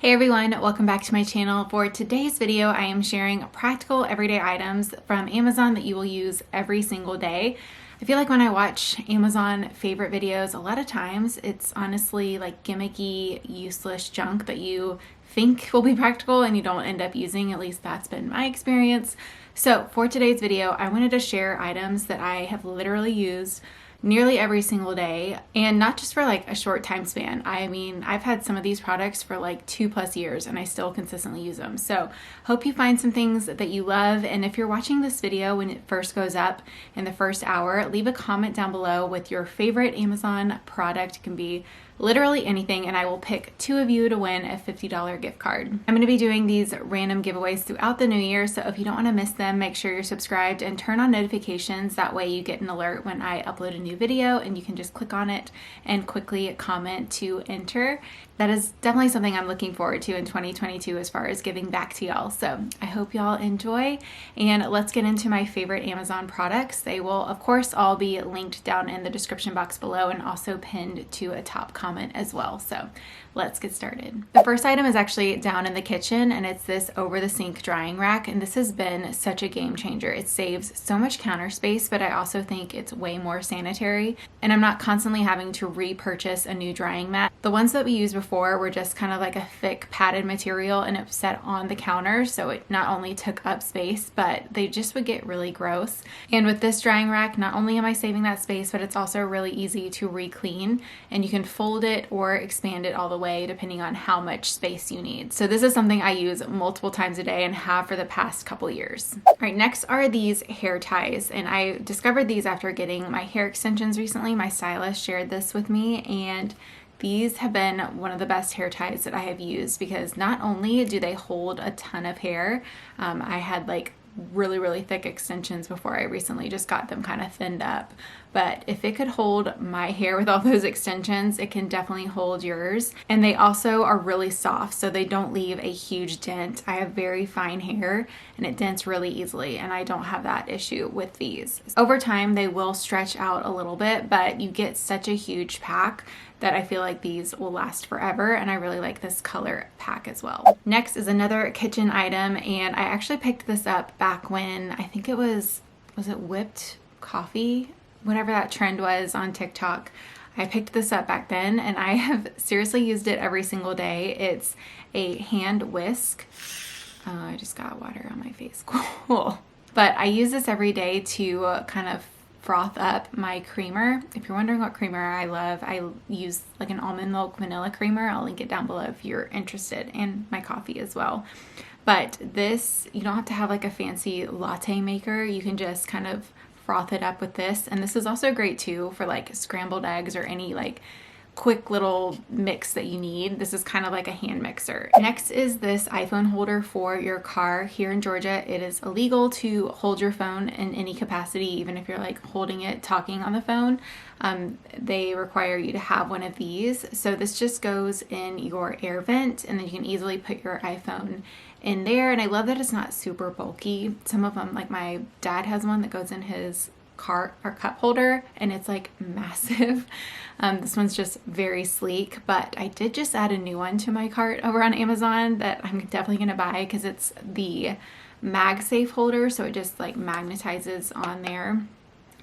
Hey everyone, welcome back to my channel. For today's video, I am sharing practical everyday items from Amazon that you will use every single day. I feel like when I watch Amazon favorite videos, a lot of times it's honestly like gimmicky, useless junk that you think will be practical and you don't end up using. At least that's been my experience. So for today's video, I wanted to share items that I have literally used nearly every single day, and not just for like a short time span. I mean, I've had some of these products for like 2+ years and I still consistently use them. So hope you find some things that you love. And if you're watching this video when it first goes up in the first hour, leave a comment down below with your favorite Amazon product. It can be literally anything, and I will pick 2 of you to win a $50 gift card. I'm going to be doing these random giveaways throughout the new year, so if you don't want to miss them, make sure you're subscribed and turn on notifications. That way you get an alert when I upload a new video and you can just click on it and quickly comment to enter. That is definitely something I'm looking forward to in 2022 as far as giving back to y'all. So I hope y'all enjoy, and let's get into my favorite Amazon products. They will of course all be linked down in the description box below and also pinned to a top comment as well. So let's get started. The first item is actually down in the kitchen, and it's this over the sink drying rack, and this has been such a game changer. It saves so much counter space, but I also think it's way more sanitary, and I'm not constantly having to repurchase a new drying mat. The ones that we used before were just kind of like a thick padded material, and it sat on the counter, so it not only took up space, but they just would get really gross. And with this drying rack, not only am I saving that space, but it's also really easy to re-clean, and you can fold it or expand it all the way depending on how much space you need. So this is something I use multiple times a day and have for the past couple years. All right, next are these hair ties, and I discovered these after getting my hair extensions recently. My stylist shared this with me, and these have been one of the best hair ties that I have used because not only do they hold a ton of hair, I had like really thick extensions before I recently just got them kind of thinned up. But if it could hold my hair with all those extensions, it can definitely hold yours. And they also are really soft, so they don't leave a huge dent. I have very fine hair and it dents really easily, and I don't have that issue with these. Over time, they will stretch out a little bit, but you get such a huge pack that I feel like these will last forever, and I really like this color pack as well. Next is another kitchen item, and I actually picked this up back when, I think it was it whipped coffee? Whatever that trend was on TikTok. I picked this up back then, and I have seriously used it every single day. It's a hand whisk. I just got water on my face, cool. But I use this every day to kind of froth up my creamer. If you're wondering what creamer I love, I use like an almond milk vanilla creamer. I'll link it down below if you're interested, and my coffee as well. But this, you don't have to have like a fancy latte maker. You can just kind of froth it up with this. And this is also great too for like scrambled eggs or any like quick little mix that you need. This is kind of like a hand mixer. Next is this iPhone holder for your car. Here in Georgia, it is illegal to hold your phone in any capacity, even if you're like holding it, talking on the phone. They require you to have one of these. So this just goes in your air vent, and then you can easily put your iPhone in there. And I love that it's not super bulky. Some of them, like my dad has one that goes in his car or cup holder, and it's like massive. This one's just very sleek, but I did just add a new one to my cart over on Amazon that I'm definitely gonna buy because it's the MagSafe holder, so it just like magnetizes on there,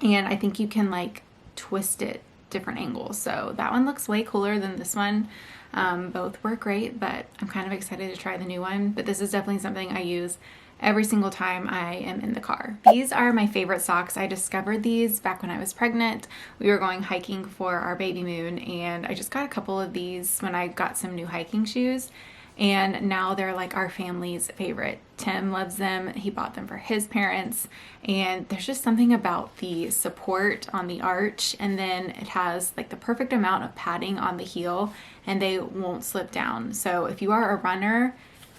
and I think you can like twist it different angles. So that one looks way cooler than this one. Both work great, but I'm kind of excited to try the new one. But this is definitely something I use every single time I am in the car. These are my favorite socks. I discovered these back when I was pregnant. We were going hiking for our baby moon, and I just got a couple of these when I got some new hiking shoes, and now they're like our family's favorite. Tim loves them. He bought them for his parents, and there's just something about the support on the arch, and then it has like the perfect amount of padding on the heel, and they won't slip down. So if you are a runner,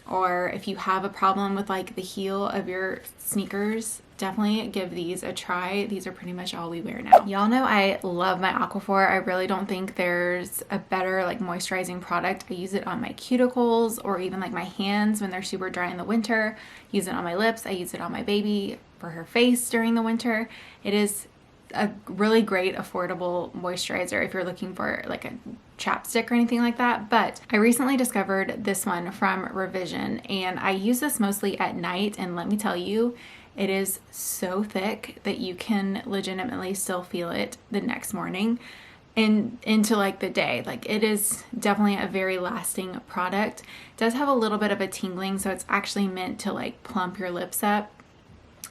or if you have a problem with like the heel of your sneakers, definitely give these a try. These are pretty much all we wear now. Y'all know I love my Aquaphor. I really don't think there's a better like moisturizing product. I use it on my cuticles or even like my hands when they're super dry in the winter. Use it on my lips. I use it on my baby for her face during the winter. It is a really great affordable moisturizer if you're looking for like a chapstick or anything like that. But I recently discovered this one from Revision, and I use this mostly at night, and let me tell you, it is so thick that you can legitimately still feel it the next morning and into like the day. Like, it is definitely a very lasting product. It does have a little bit of a tingling, so it's actually meant to like plump your lips up.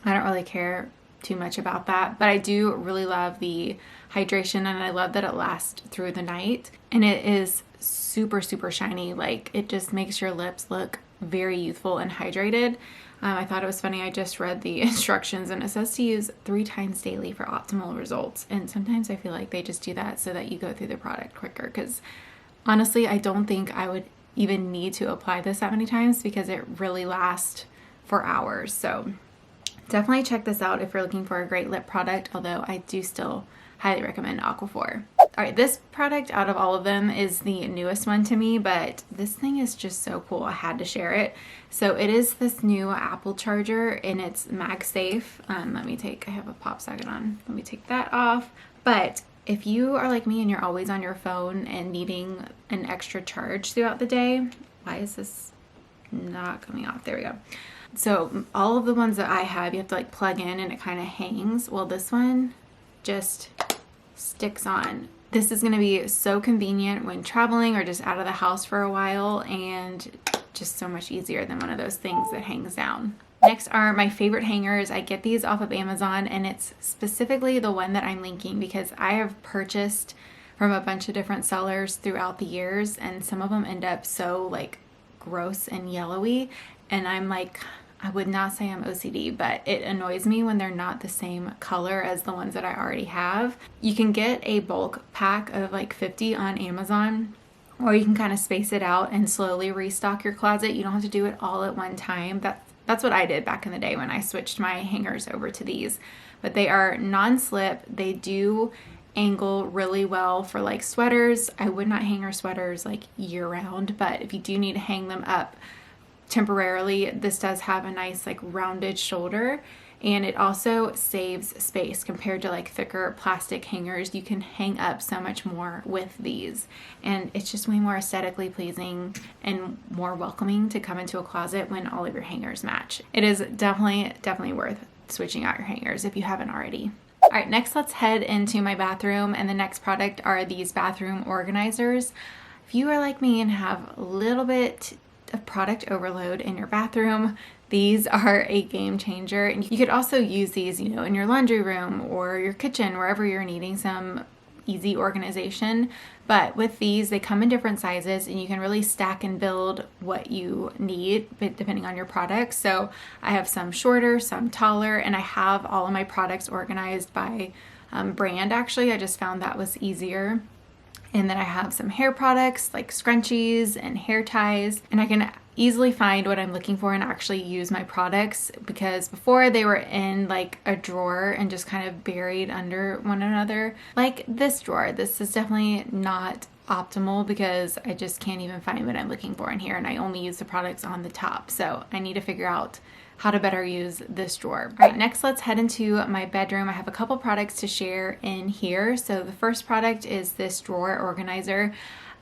I don't really care too much about that, but I do really love the hydration, and I love that it lasts through the night, and it is super shiny. Like, it just makes your lips look very youthful and hydrated. I thought it was funny. I just read the instructions, and it says to use 3 times daily for optimal results. And sometimes I feel like they just do that so that you go through the product quicker, because honestly, I don't think I would even need to apply this that many times because it really lasts for hours. So definitely check this out if you're looking for a great lip product, although I do still highly recommend Aquaphor. All right, this product out of all of them is the newest one to me, but this thing is just so cool. I had to share it. So it is this new Apple charger, and it's MagSafe. I have a pop socket on. Let me take that off. But if you are like me and you're always on your phone and needing an extra charge throughout the day, why is this not coming off? There we go. So all of the ones that I have, you have to like plug in and it kind of hangs. Well, this one just sticks on. This is going to be so convenient when traveling or just out of the house for a while, and just so much easier than one of those things that hangs down. Next are my favorite hangers. I get these off of Amazon, and it's specifically the one that I'm linking because I have purchased from a bunch of different sellers throughout the years, and some of them end up so like gross and yellowy, and I'm like, I would not say I'm OCD, but it annoys me when they're not the same color as the ones that I already have. You can get a bulk pack of like 50 on Amazon, or you can kind of space it out and slowly restock your closet. You don't have to do it all at one time. That's what I did back in the day when I switched my hangers over to these. But they are non-slip. They do angle really well for like sweaters. I would not hanger sweaters like year round, but if you do need to hang them up temporarily, this does have a nice like rounded shoulder, and it also saves space compared to like thicker plastic hangers. You can hang up so much more with these, and it's just way more aesthetically pleasing and more welcoming to come into a closet when all of your hangers match. It is definitely worth switching out your hangers if you haven't already. All right, next let's head into my bathroom, and the next product are these bathroom organizers. If you are like me and have a little bit of product overload in your bathroom, these are a game changer. And you could also use these, you know, in your laundry room or your kitchen, wherever you're needing some easy organization. But with these, they come in different sizes, and you can really stack and build what you need depending on your products. So I have some shorter, some taller, and I have all of my products organized by brand. Actually, I just found that was easier. And then I have some hair products like scrunchies and hair ties, and I can easily find what I'm looking for and actually use my products, because before they were in like a drawer and just kind of buried under one another. Like this drawer, this is definitely not optimal because I just can't even find what I'm looking for in here, and I only use the products on the top. So I need to figure out how to better use this drawer. All right, next let's head into my bedroom. I have a couple products to share in here. So the first product is this drawer organizer.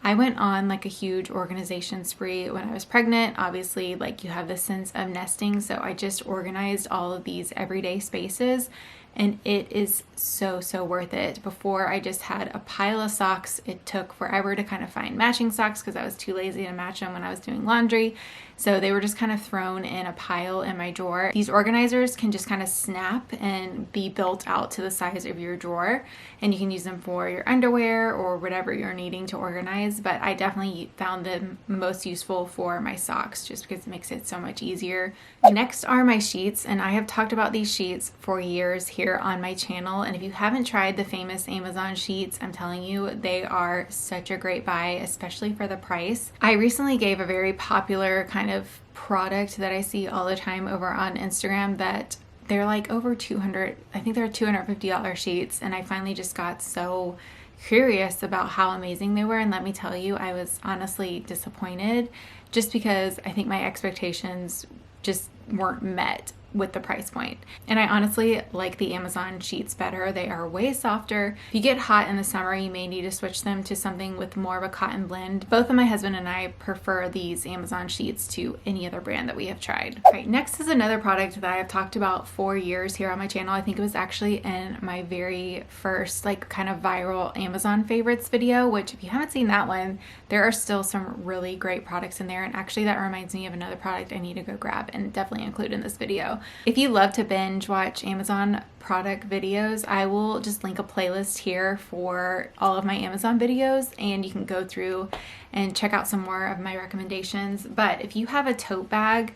I went on like a huge organization spree when I was pregnant. Obviously, like, you have this sense of nesting, so I just organized all of these everyday spaces, and it is so worth it. Before, I just had a pile of socks. It took forever to kind of find matching socks because I was too lazy to match them when I was doing laundry. So they were just kind of thrown in a pile in my drawer. These organizers can just kind of snap and be built out to the size of your drawer, and you can use them for your underwear or whatever you're needing to organize. But I definitely found them most useful for my socks just because it makes it so much easier. Next are my sheets, and I have talked about these sheets for years here on my channel. And if you haven't tried the famous Amazon sheets, I'm telling you, they are such a great buy, especially for the price. I recently gave a very popular kind of product that I see all the time over on Instagram that they're like over 200, I think they're $250 sheets, and I finally just got so curious about how amazing they were, and let me tell you, I was honestly disappointed just because I think my expectations just weren't met. with the price point. And I honestly like the Amazon sheets better. They are way softer. If you get hot in the summer, you may need to switch them to something with more of a cotton blend. Both of my husband and I prefer these Amazon sheets to any other brand that we have tried. All right, next is another product that I have talked about for years here on my channel. I think it was actually in my very first like kind of viral Amazon favorites video, which if you haven't seen that one, there are still some really great products in there. And actually that reminds me of another product I need to go grab and definitely include in this video. If you love to binge watch Amazon product videos, I will just link a playlist here for all of my Amazon videos, and you can go through and check out some more of my recommendations. But if you have a tote bag,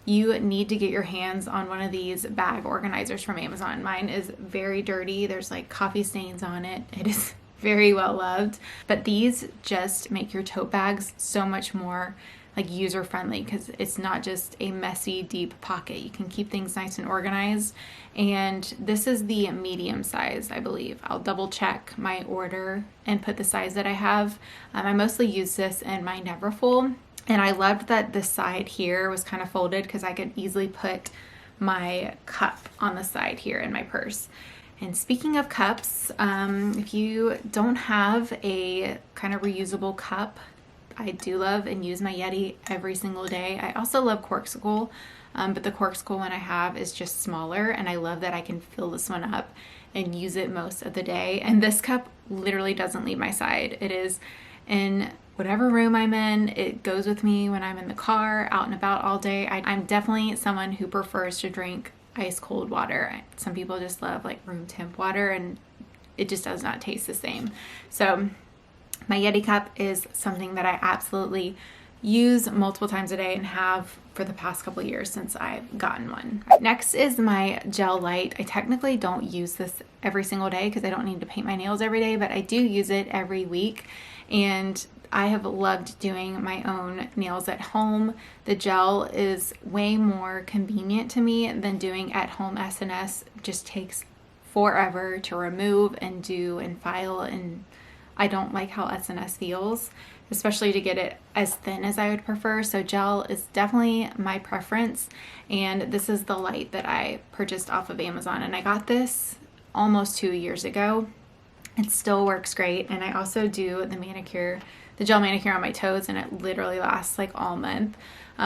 you need to get your hands on one of these bag organizers from Amazon. Mine is very dirty. There's like coffee stains on it. It is very well loved, but these just make your tote bags so much more like user friendly because it's not just a messy deep pocket. You can keep things nice and organized. And this is the medium size, I believe. I'll double check my order and put the size that I have. I mostly use this in my Neverfull, and I loved that the side here was kind of folded because I could easily put my cup on the side here in my purse. And speaking of cups, if you don't have a kind of reusable cup, I do love and use my Yeti every single day. I also love Corksicle, but the Corksicle one I have is just smaller, and I love that I can fill this one up and use it most of the day. And this cup literally doesn't leave my side. It is in whatever room I'm in. It goes with me when I'm in the car, out and about all day. I'm definitely someone who prefers to drink ice cold water. Some people just love like room temp water, and it just does not taste the same. So my Yeti cup is something that I absolutely use multiple times a day and have for the past couple of years since I've gotten one. Next is my gel light. I technically don't use this every single day because I don't need to paint my nails every day, but I do use it every week. And I have loved doing my own nails at home. The gel is way more convenient to me than doing at home SNS. It just takes forever to remove and do and file, and I don't like how SNS feels, especially to get it as thin as I would prefer. So gel is definitely my preference. And this is the light that I purchased off of Amazon. And I got this almost 2 years ago. It still works great. And I also do the gel manicure on my toes, and it literally lasts like all month.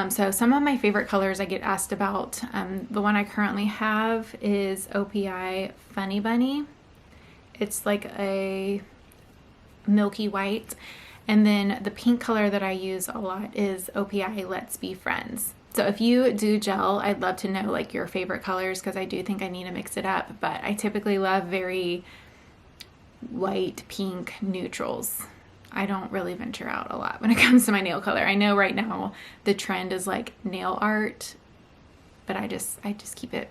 So some of my favorite colors I get asked about. The one I currently have is OPI Funny Bunny. It's like a milky white, and then the pink color that I use a lot is OPI Let's Be Friends. So if you do gel, I'd love to know like your favorite colors, because I do think I need to mix it up, but I typically love very white, pink neutrals. I don't really venture out a lot when it comes to my nail color. I know right now the trend is like nail art, but I just keep it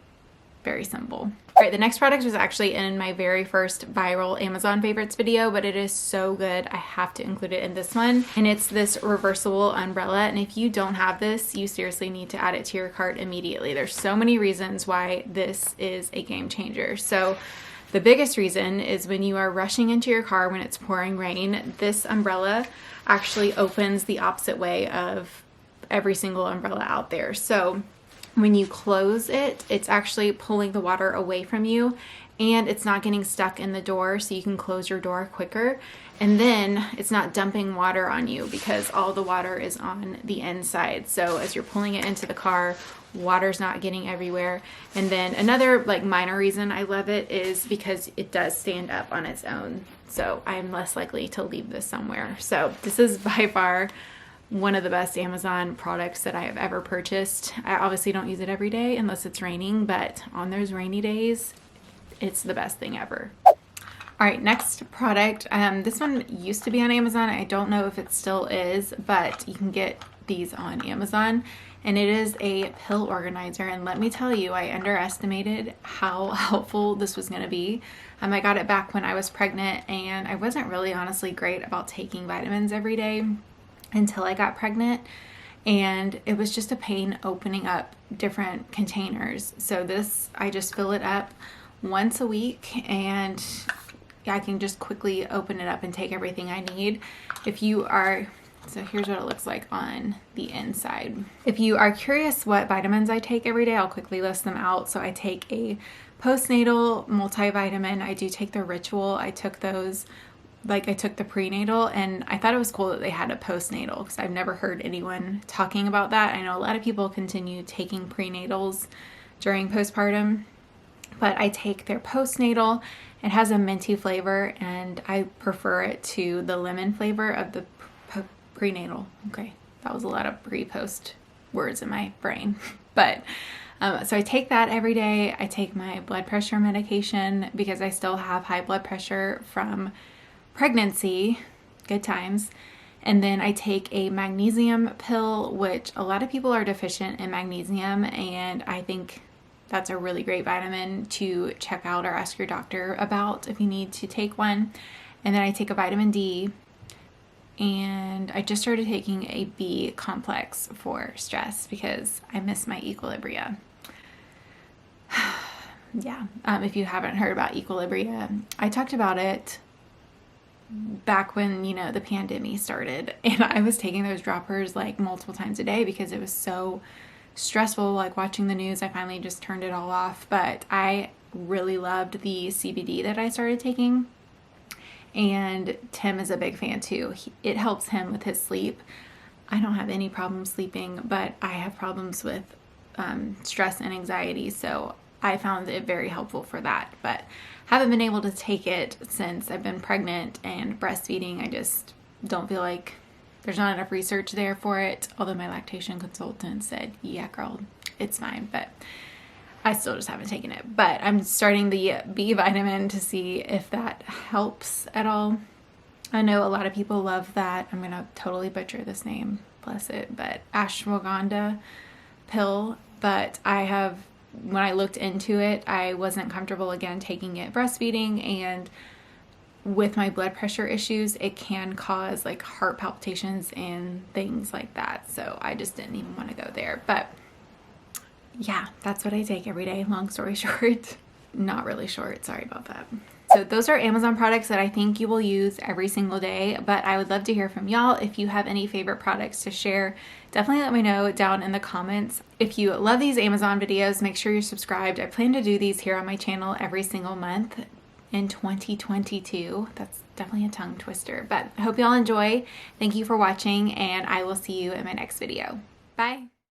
very simple. All right, the next product was actually in my very first viral Amazon favorites video, but it is so good, I have to include it in this one. And it's this reversible umbrella. And if you don't have this, you seriously need to add it to your cart immediately. There's so many reasons why this is a game changer. So the biggest reason is when you are rushing into your car when it's pouring rain, this umbrella actually opens the opposite way of every single umbrella out there. So when you close it, it's actually pulling the water away from you, and it's not getting stuck in the door, so you can close your door quicker. And then it's not dumping water on you because all the water is on the inside. So as you're pulling it into the car, water's not getting everywhere. And then another like minor reason I love it is because it does stand up on its own. So I'm less likely to leave this somewhere. So this is by far one of the best Amazon products that I have ever purchased. I obviously don't use it every day unless it's raining, but on those rainy days, it's the best thing ever. All right, next product. This one used to be on Amazon. I don't know if it still is, but you can get these on Amazon. And it is a pill organizer. And let me tell you, I underestimated how helpful this was going to be. I got it back when I was pregnant, and I wasn't really honestly great about taking vitamins every day until I got pregnant, and it was just a pain opening up different containers. So this, I just fill it up once a week, and I can just quickly open it up and take everything I need. If you are So here's what it looks like on the inside. If you are curious what vitamins I take every day, I'll quickly list them out. So I take a postnatal multivitamin. I do take the Ritual. I took those, like I took the prenatal, and I thought it was cool that they had a postnatal because I've never heard anyone talking about that. I know a lot of people continue taking prenatals during postpartum, but I take their postnatal. It has a minty flavor, and I prefer it to the lemon flavor of the prenatal. Okay, that was a lot of pre-post words in my brain. But so I take that every day. I take my blood pressure medication because I still have high blood pressure from pregnancy. Good times. And then I take a magnesium pill, which a lot of people are deficient in magnesium, and I think that's a really great vitamin to check out or ask your doctor about if you need to take one. And then I take a vitamin D, and I just started taking a B complex for stress because I miss my equilibria. Yeah, if you haven't heard about equilibria, I talked about it back when, you know, the pandemic started, and I was taking those droppers like multiple times a day because it was so stressful, like watching the news. I finally just turned it all off, but I really loved the CBD that I started taking. And Tim is a big fan too. It helps him with his sleep. I don't have any problems sleeping, but I have problems with stress and anxiety. So I found it very helpful for that, but haven't been able to take it since I've been pregnant and breastfeeding. I just don't feel like there's not enough research there for it. Although my lactation consultant said, yeah, girl, it's fine. But I still just haven't taken it. But I'm starting the B vitamin to see if that helps at all. I know a lot of people love that. I'm going to totally butcher this name, bless it, but ashwagandha pill. But when I looked into it, I wasn't comfortable again taking it breastfeeding, and with my blood pressure issues, it can cause like heart palpitations and things like that. So I just didn't even want to go there. But yeah, that's what I take every day. Long story short, not really short. Sorry about that. So those are Amazon products that I think you will use every single day, but I would love to hear from y'all. If you have any favorite products to share, definitely let me know down in the comments. If you love these Amazon videos, make sure you're subscribed. I plan to do these here on my channel every single month in 2022. That's definitely a tongue twister, but I hope y'all enjoy. Thank you for watching, and I will see you in my next video. Bye.